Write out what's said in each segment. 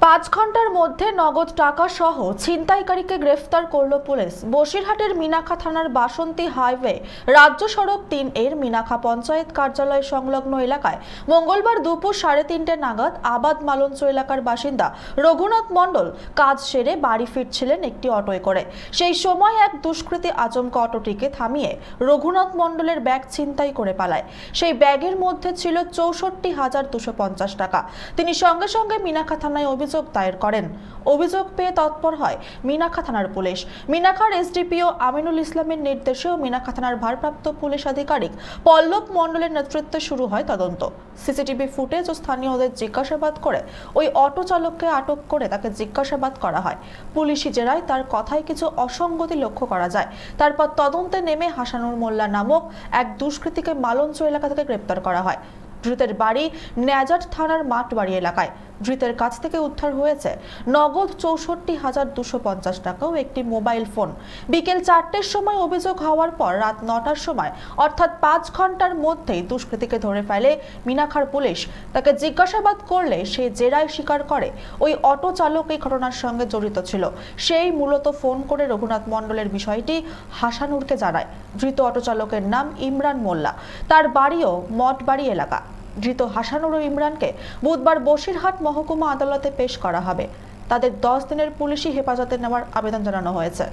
5 ঘন্টার মধ্যে নগদ টাকা সহ ছিনতাইকারীকে গ্রেফতার করল পুলিশ। বসিরহাটের মিনাখা থানার বাসন্তী হাইওয়ে রাজ্য সড়ক 3 এর মিনাখা পঞ্চায়েত কার্যালয় সংলগ্ন এলাকায় মঙ্গলবার দুপুর 3:30 নাগাদ আবাদ মালঞ্চ এলাকার বাসিন্দা রঘুনাথ মণ্ডল কাজ সেরে বাড়ি ফিরছিলেন একটি অটোয় করে। সেই সময় এক দুষ্কৃতী আচমকা অটোটিকে থামিয়ে রঘুনাথ মণ্ডলের ব্যাগ ছিনতাই করে পালায়। সেই ব্যাগের মধ্যে ছিল 64,250 টাকা। তিনি সঙ্গে সঙ্গে মিনাখা থানায় অভিযোগ দায়ের করেন। অভিযোগ পেয়ে তৎপর হয় মিনাখা থানার পুলিশ। মিনাখার এসডিপিও আমিনুল ইসলামের নির্দেশে ও মিনাখা থানার ভারপ্রাপ্ত পুলিশ আধিকারিক পল্লব মণ্ডলের নেতৃত্বে শুরু হয় তদন্ত। সিসিটিভি ফুটেজ ও স্থানীয়দের জিজ্ঞাসাবাদ করে ওই অটো চালককে আটক করে তাকে জিজ্ঞাসাবাদ করা হয়। পুলিশি জেরায় তার কথায় কিছু অসঙ্গতি লক্ষ্য করা যায়। তারপর তদন্তে নেমে হাসানুর মোল্লা নামক এক দুষ্কৃতীকে মালঞ্চ এলাকা থেকে গ্রেপ্তার করা হয়। ধৃতের বাড়ি নেজাট থানার মাঠবাড়ি এলাকায়। ধৃতের কাছ থেকে উদ্ধার হয়েছে নগদ 64,250 টাকা ও একটি মোবাইল ফোন। বিকেল 4টের সময় অভিযোগ হওয়ার পর রাত 9টার সময় অর্থাৎ 5 ঘন্টার মধ্যেই দুষ্কৃতীকে ধরে ফেলে মিনাখার পুলিশ। তাকে জিজ্ঞাসাবাদ করলে সে জেরায় স্বীকার করে ওই অটো চালক এই ঘটনার সঙ্গে জড়িত ছিল। সেই মূলত ফোন করে রঘুনাথ মণ্ডলের বিষয়টি হাসানুরকে জানায়। ধৃত অটো চালকের নাম ইমরান মোল্লা, তার বাড়িও মঠবাড়ি এলাকা। ধৃত হাসানুর ও ইমরানকে বুধবার বসিরহাট মহকুমা আদালতে পেশ করা হবে। তাদের 10 দিনের পুলিশি হেফাজতে নেওয়ার আবেদন জানানো হয়েছে।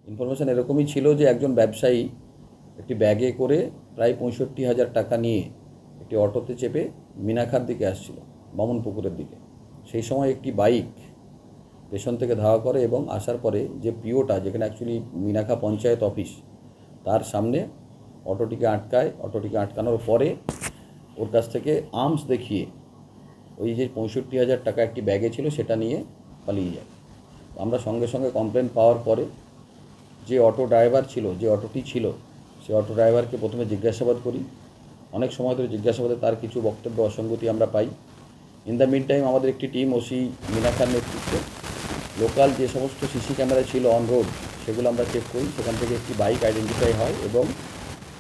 ইনফরমেশন এরকমই ছিল যে একজন ব্যবসায়ী একটি ব্যাগে করে প্রায় 65,000 টাকা নিয়ে একটি অটোতে চেপে মিনাখার দিকে আসছিল, বামনপুকুরের দিকে। সেই সময় একটি বাইক পেছন থেকে ধাওয়া করে এবং আসার পরে যে পিওটা, যেখানে অ্যাকচুয়ালি মিনাখা পঞ্চায়েত অফিস, তার সামনে অটোটিকে আটকায়। অটোটিকে আটকানোর পরে ওর কাছ থেকে আর্মস দেখিয়ে ওই যে 65,000 টাকা একটি ব্যাগে ছিল সেটা নিয়ে পালিয়ে যায়। আমরা সঙ্গে সঙ্গে কমপ্লেন পাওয়ার পরে যে অটো ড্রাইভার ছিল, যে অটোটি ছিল, সে অটো ড্রাইভারকে প্রথমে জিজ্ঞাসাবাদ করি। অনেক সময় ধরে জিজ্ঞাসাবাদে তার কিছু বক্তব্য অসঙ্গতি আমরা পাই। ইন দ্য মিন টাইম আমাদের একটি টিম ওসি মিনাখার নেতৃত্বে লোকাল যে সমস্ত সিসি ক্যামেরা ছিল অন রোড সেগুলো আমরা চেক করি। সেখান থেকে একটি বাইক আইডেন্টিফাই হয় এবং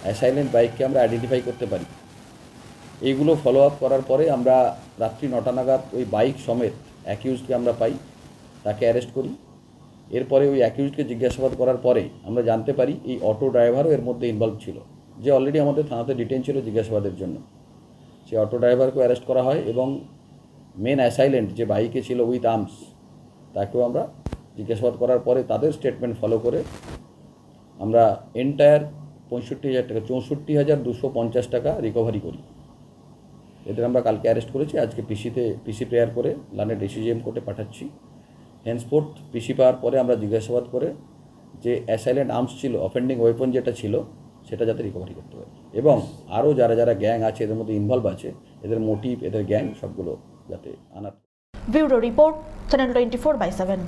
অ্যাসাইলেন্ট বাইককে আমরা আইডেন্টিফাই করতে পারি। এইগুলো ফলো আপ করার পরে আমরা রাত্রি 9টা নাগাদ ওই বাইক সমেত অ্যাকিউজকে আমরা পাই, তাকে অ্যারেস্ট করি। এরপরে ওই অ্যাকিউজকে জিজ্ঞাসাবাদ করার পরে আমরা জানতে পারি এই অটো ড্রাইভারও এর মধ্যে ইনভলভ ছিল, যে অলরেডি আমাদের থানাতে ডিটেন ছিল জিজ্ঞাসাবাদের জন্য। সেই অটো ড্রাইভারকেও অ্যারেস্ট করা হয় এবং মেন অ্যাসাইলেন্ট যে বাইকে ছিল উইথ আর্মস, তাকেও আমরা জিজ্ঞাসাবাদ করার পরে তাদের স্টেটমেন্ট ফলো করে আমরা এন্টায়ার 65,000 টাকা 64,250 টাকা রিকভারি করি। এদের আমরা কালকে অ্যারেস্ট করেছি। আজকে পিসি প্রেয়ার করে লানের ডিসিজিএম কোর্টে পাঠাচ্ছি। হেন্সফোর্থ পিসি পাওয়ার পরে আমরা জিজ্ঞাসাবাদ করে যে অ্যাসাইলেন্ট আর্মস ছিল, অফেন্ডিং ওয়েপন যেটা ছিল, সেটা যাতে রিকভারি করতে পারি এবং আরও যারা যারা গ্যাং আছে এদের মধ্যে ইনভলভ আছে, এদের মোটিভ, এদের গ্যাং সবগুলো যাতে আনার। Bureau report, channel 24/7।